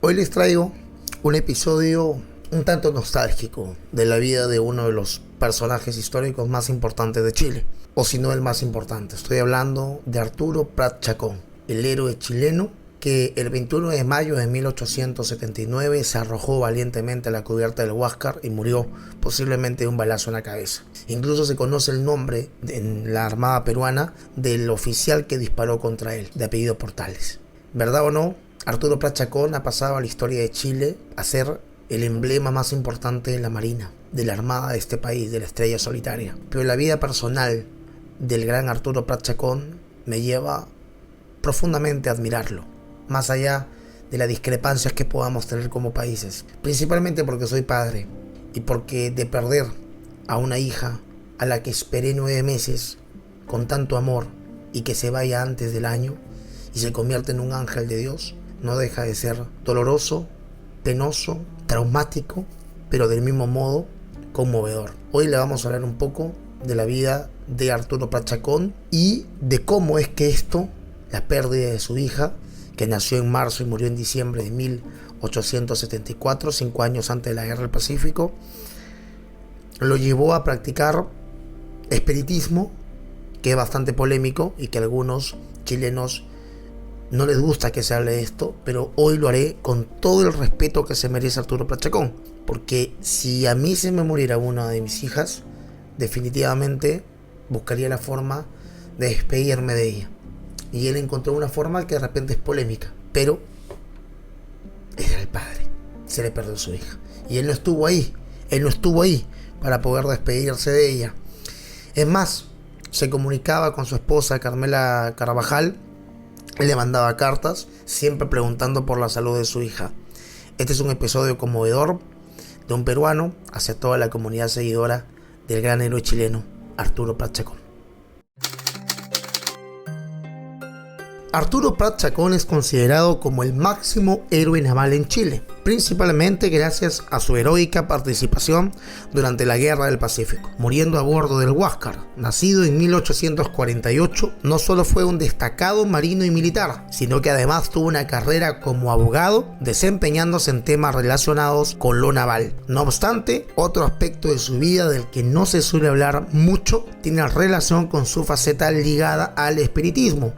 Hoy les traigo un episodio un tanto nostálgico de la vida de uno de los personajes históricos más importantes de Chile, o si no el más importante. Estoy hablando de Arturo Prat Chacón, el héroe chileno que el 21 de mayo de 1879 se arrojó valientemente a la cubierta del Huáscar y murió posiblemente de un balazo en la cabeza. Incluso se conoce el nombre en la Armada peruana del oficial que disparó contra él, de apellido Portales. ¿Verdad o no? Arturo Prat Chacón ha pasado a la historia de Chile a ser el emblema más importante de la Marina, de la Armada de este país, de la estrella solitaria. Pero la vida personal del gran Arturo Prat Chacón me lleva profundamente a admirarlo, más allá de las discrepancias que podamos tener como países. Principalmente porque soy padre y porque de perder a una hija a la que esperé 9 meses con tanto amor y que se vaya antes del año y se convierte en un ángel de Dios, no deja de ser doloroso, penoso, traumático, pero del mismo modo conmovedor. Hoy le vamos a hablar un poco de la vida de Arturo Prat Chacón y de cómo es que esto, la pérdida de su hija, que nació en marzo y murió en diciembre de 1874, 5 años antes de la Guerra del Pacífico, lo llevó a practicar espiritismo, que es bastante polémico y que a algunos chilenos no les gusta que se hable de esto, pero hoy lo haré con todo el respeto que se merece Arturo Prat Chacón, porque si a mí se me muriera una de mis hijas, definitivamente buscaría la forma de despedirme de ella. Y él encontró una forma que de repente es polémica, pero era el padre, se le perdió su hija y él no estuvo ahí para poder despedirse de ella. Es más, se comunicaba con su esposa Carmela Carvajal. Él le mandaba cartas, siempre preguntando por la salud de su hija. Este es un episodio conmovedor de un peruano hacia toda la comunidad seguidora del gran héroe chileno, Arturo Prat Chacón. Arturo Prat Chacón es considerado como el máximo héroe naval en Chile, principalmente gracias a su heroica participación durante la Guerra del Pacífico, muriendo a bordo del Huáscar. Nacido en 1848, no solo fue un destacado marino y militar, sino que además tuvo una carrera como abogado, desempeñándose en temas relacionados con lo naval. No obstante, otro aspecto de su vida del que no se suele hablar mucho tiene relación con su faceta ligada al espiritismo,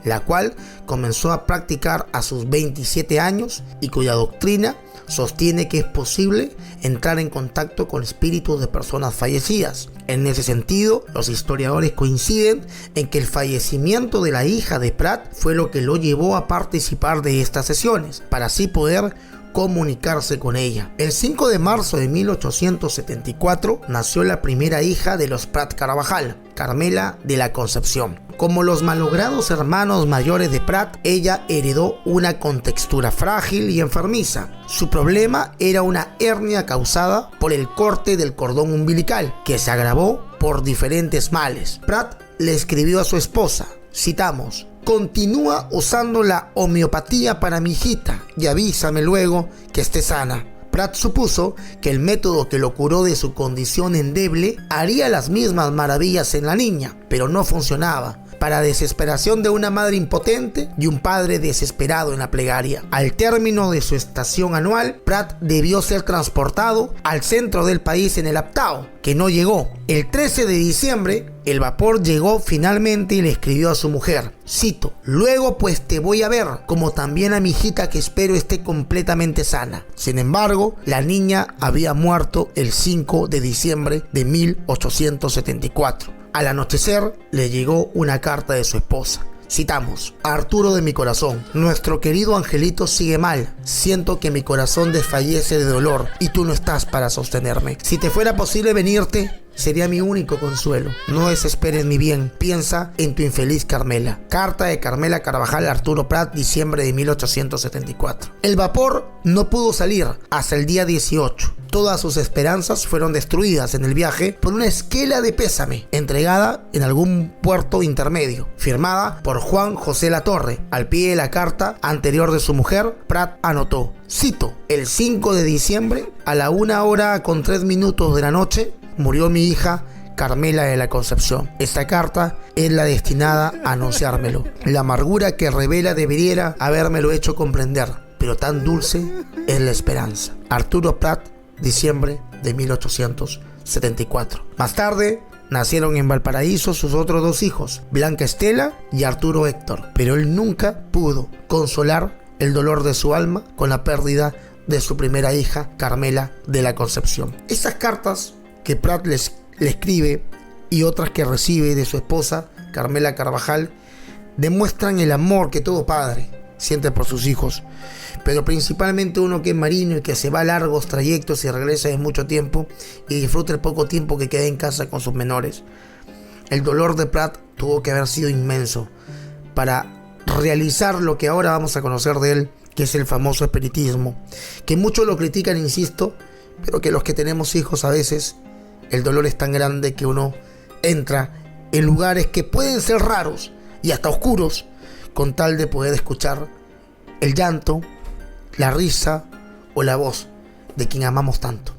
la cual comenzó a practicar a sus 27 años y cuya doctrina sostiene que es posible entrar en contacto con espíritus de personas fallecidas. En ese sentido, los historiadores coinciden en que el fallecimiento de la hija de Prat fue lo que lo llevó a participar de estas sesiones, para así poder comunicarse con ella. El 5 de marzo de 1874 nació la primera hija de los Prat Carvajal, Carmela de la Concepción. Como los malogrados hermanos mayores de Prat, ella heredó una contextura frágil y enfermiza. Su problema era una hernia causada por el corte del cordón umbilical, que se agravó por diferentes males. Prat le escribió a su esposa, citamos: "Continúa usando la homeopatía para mi hijita y avísame luego que esté sana". Prat supuso que el método que lo curó de su condición endeble haría las mismas maravillas en la niña, pero no funcionaba, para desesperación de una madre impotente y un padre desesperado en la plegaria. Al término de su estación anual, Prat debió ser transportado al centro del país en el Aptao, que no llegó. El 13 de diciembre, el vapor llegó finalmente y le escribió a su mujer, cito: "Luego pues te voy a ver, como también a mi hijita que espero esté completamente sana". Sin embargo, la niña había muerto el 5 de diciembre de 1874. Al anochecer le llegó una carta de su esposa. Citamos: "Arturo de mi corazón, nuestro querido angelito sigue mal. Siento que mi corazón desfallece de dolor y tú no estás para sostenerme. Si te fuera posible venirte, sería mi único consuelo. No desesperes mi bien. Piensa en tu infeliz Carmela". Carta de Carmela Carvajal a Arturo Prat, diciembre de 1874. El vapor no pudo salir hasta el día 18. Todas sus esperanzas fueron destruidas en el viaje por una esquela de pésame entregada en algún puerto intermedio, firmada por Juan José Latorre. Al pie de la carta anterior de su mujer, Prat anotó, cito: "El 5 de diciembre a la 1:03 de la noche murió mi hija Carmela de la Concepción. Esta carta es la destinada a anunciármelo. La amargura que revela debiera habérmelo hecho comprender. pero tan dulce es la esperanza. Arturo Prat, diciembre de 1874. Más tarde nacieron en Valparaíso sus otros dos hijos, Blanca Estela y Arturo Héctor, pero él nunca pudo consolar el dolor de su alma con la pérdida de su primera hija, Carmela de la Concepción. Esas cartas que Prat le escribe y otras que recibe de su esposa, Carmela Carvajal, demuestran el amor que todo padre siente por sus hijos, pero principalmente uno que es marino y que se va a largos trayectos y regresa de mucho tiempo y disfruta el poco tiempo que queda en casa con sus menores. El dolor de Prat tuvo que haber sido inmenso para realizar lo que ahora vamos a conocer de él, que es el famoso espiritismo, que muchos lo critican, insisto, pero que los que tenemos hijos a veces el dolor es tan grande que uno entra en lugares que pueden ser raros y hasta oscuros con tal de poder escuchar el llanto, la risa o la voz de quien amamos tanto.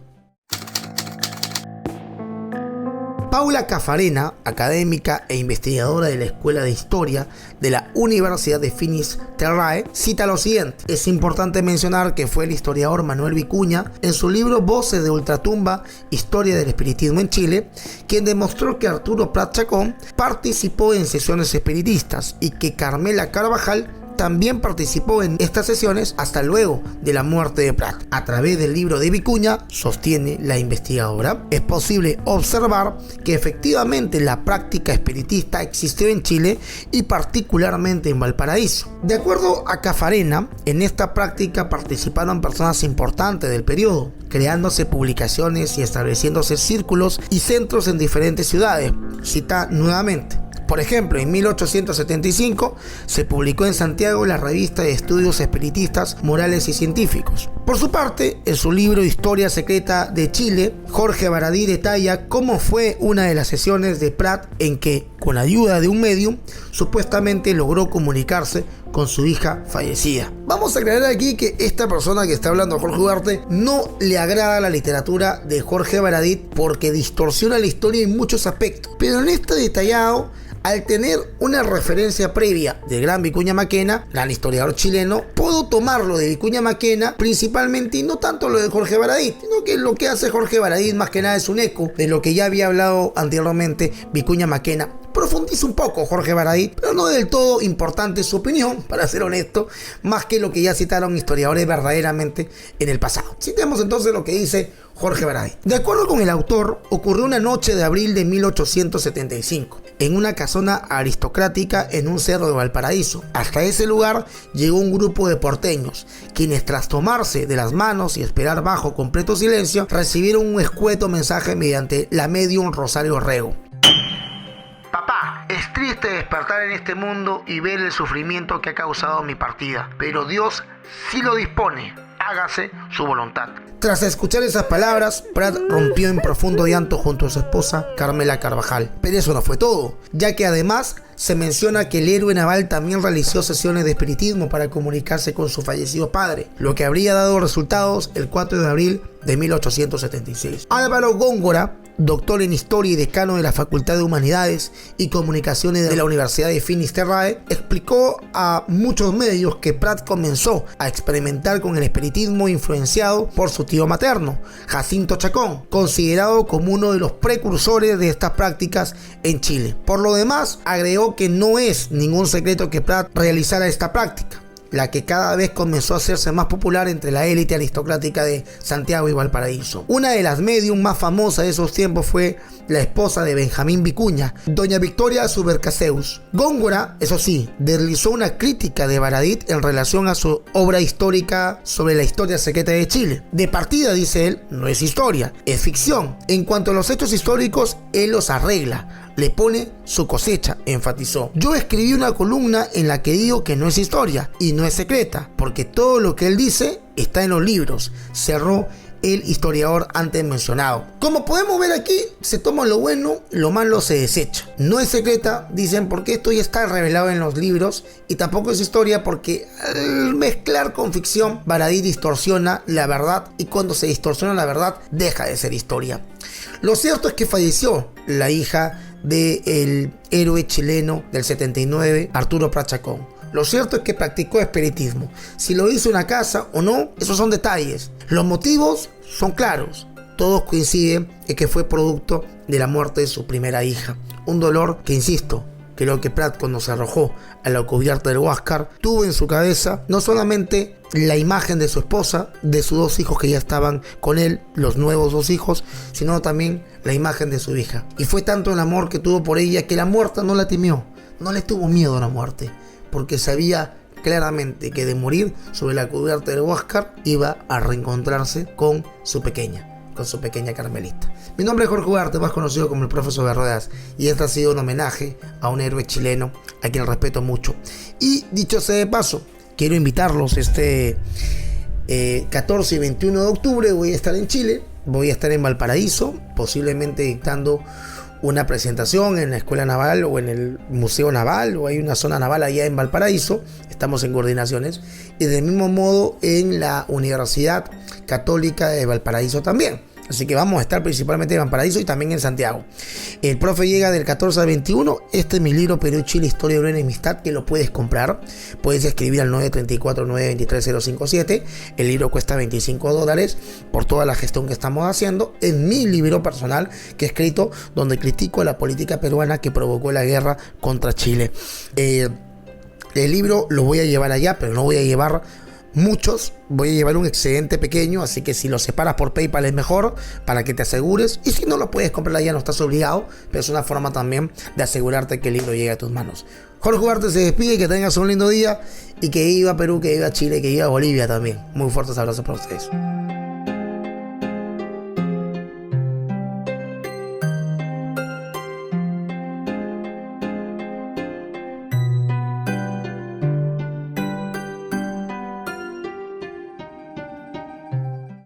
Paula Caffarena, académica e investigadora de la Escuela de Historia de la Universidad de Finis Terrae, cita lo siguiente: es importante mencionar que fue el historiador Manuel Vicuña, en su libro Voces de Ultratumba, Historia del Espiritismo en Chile, quien demostró que Arturo Prat Chacón participó en sesiones espiritistas y que Carmela Carvajal también participó en estas sesiones hasta luego de la muerte de Prat. A través del libro de Vicuña, sostiene la investigadora, es posible observar que efectivamente la práctica espiritista existió en Chile y particularmente en Valparaíso. De acuerdo a Caffarena, en esta práctica participaron personas importantes del periodo, creándose publicaciones y estableciéndose círculos y centros en diferentes ciudades. Cita nuevamente: por ejemplo, en 1875 se publicó en Santiago la revista de estudios espiritistas, morales y científicos. Por su parte, en su libro Historia Secreta de Chile, Jorge Baradí detalla cómo fue una de las sesiones de Prat en que, con ayuda de un medium, supuestamente logró comunicarse con su hija fallecida. Vamos a aclarar aquí que esta persona que está hablando, Jorge Ugarte, no le agrada la literatura de Jorge Baradí porque distorsiona la historia en muchos aspectos, pero en este detallado, al tener una referencia previa del gran Vicuña Maquena, gran historiador chileno, puedo tomarlo de Vicuña Maquena principalmente, y no tanto lo de Jorge Baradí, sino que lo que hace Jorge Baradí más que nada es un eco de lo que ya había hablado anteriormente Vicuña Maquena. Profundiza un poco Jorge Baradí, pero no del todo importante su opinión, para ser honesto, más que lo que ya citaron historiadores verdaderamente en el pasado. Citemos entonces lo que dice Jorge Baradí. De acuerdo con el autor, ocurrió una noche de abril de 1875, en una casona aristocrática en un cerro de Valparaíso. Hasta ese lugar llegó un grupo de porteños, quienes tras tomarse de las manos y esperar bajo completo silencio, recibieron un escueto mensaje mediante la medium Rosario Rego. Papá, es triste despertar en este mundo y ver el sufrimiento que ha causado mi partida, pero Dios sí lo dispone, hágase su voluntad. Tras escuchar esas palabras, Prat rompió en profundo llanto junto a su esposa, Carmela Carvajal. Pero eso no fue todo, ya que además se menciona que el héroe naval también realizó sesiones de espiritismo para comunicarse con su fallecido padre, lo que habría dado resultados el 4 de abril de 1876. Álvaro Góngora, doctor en Historia y decano de la Facultad de Humanidades y Comunicaciones de la Universidad de Finisterrae, explicó a muchos medios que Prat comenzó a experimentar con el espiritismo influenciado por su tío materno, Jacinto Chacón, considerado como uno de los precursores de estas prácticas en Chile. Por lo demás, agregó que no es ningún secreto que Prat realizara esta práctica, la que cada vez comenzó a hacerse más popular entre la élite aristocrática de Santiago y Valparaíso. Una de las medium más famosas de esos tiempos fue la esposa de Benjamín Vicuña, doña Victoria Subercaseus. Góngora, eso sí, deslizó una crítica de Baradí en relación a su obra histórica sobre la historia secreta de Chile. De partida, dice él, no es historia, es ficción. En cuanto a los hechos históricos, él los arregla, le pone su cosecha, enfatizó. Yo escribí una columna en la que digo que no es historia y no es secreta, porque todo lo que él dice está en los libros, cerró el historiador antes mencionado. Como podemos ver aquí, se toma lo bueno, lo malo se desecha. No es secreta, dicen, porque esto ya está revelado en los libros, y tampoco es historia porque al mezclar con ficción, Baradí distorsiona la verdad, y cuando se distorsiona la verdad, deja de ser historia. Lo cierto es que falleció la hija del héroe chileno del 79, Arturo Prat Chacón. Lo cierto es que practicó espiritismo. Si lo hizo en una casa o no, esos son detalles. Los motivos son claros. Todos coinciden en que fue producto de la muerte de su primera hija. Un dolor que, insisto, creo que Prat, cuando se arrojó a la cubierta del Huáscar, tuvo en su cabeza no solamente la imagen de su esposa, de sus 2 hijos que ya estaban con él, los nuevos 2 hijos, sino también la imagen de su hija. Y fue tanto el amor que tuvo por ella que la muerte no la temió, no le tuvo miedo a la muerte, porque sabía claramente que de morir sobre la cubierta del Huáscar iba a reencontrarse con su pequeña Carmelita. Mi nombre es Jorge Ugarte, más conocido como el Profesor de Ruedas, y este ha sido un homenaje a un héroe chileno a quien respeto mucho. Y dicho sea de paso, quiero invitarlos este 14 y 21 de octubre. Voy a estar en Chile, voy a estar en Valparaíso, posiblemente dictando una presentación en la Escuela Naval o en el Museo Naval, o hay una zona naval allá en Valparaíso. Estamos en coordinaciones, y del mismo modo en la Universidad Católica de Valparaíso también. Así que vamos a estar principalmente en Valparaíso y también en Santiago. El profe llega del 14 al 21. Este es mi libro Perú Chile, Historia de una Enemistad, que lo puedes comprar. Puedes escribir al 934-923-057. El libro cuesta $25 por toda la gestión que estamos haciendo. Es mi libro personal que he escrito, donde critico la política peruana que provocó la guerra contra Chile. El libro lo voy a llevar allá, pero no voy a llevar muchos, voy a llevar un excedente pequeño, así que si lo separas por PayPal es mejor, para que te asegures, y si no lo puedes comprar allá, no estás obligado, pero es una forma también de asegurarte que el libro llegue a tus manos. Jorge Ugarte se despide, que tengas un lindo día, y que viva Perú, que viva Chile, que viva Bolivia también. Muy fuertes abrazos para ustedes.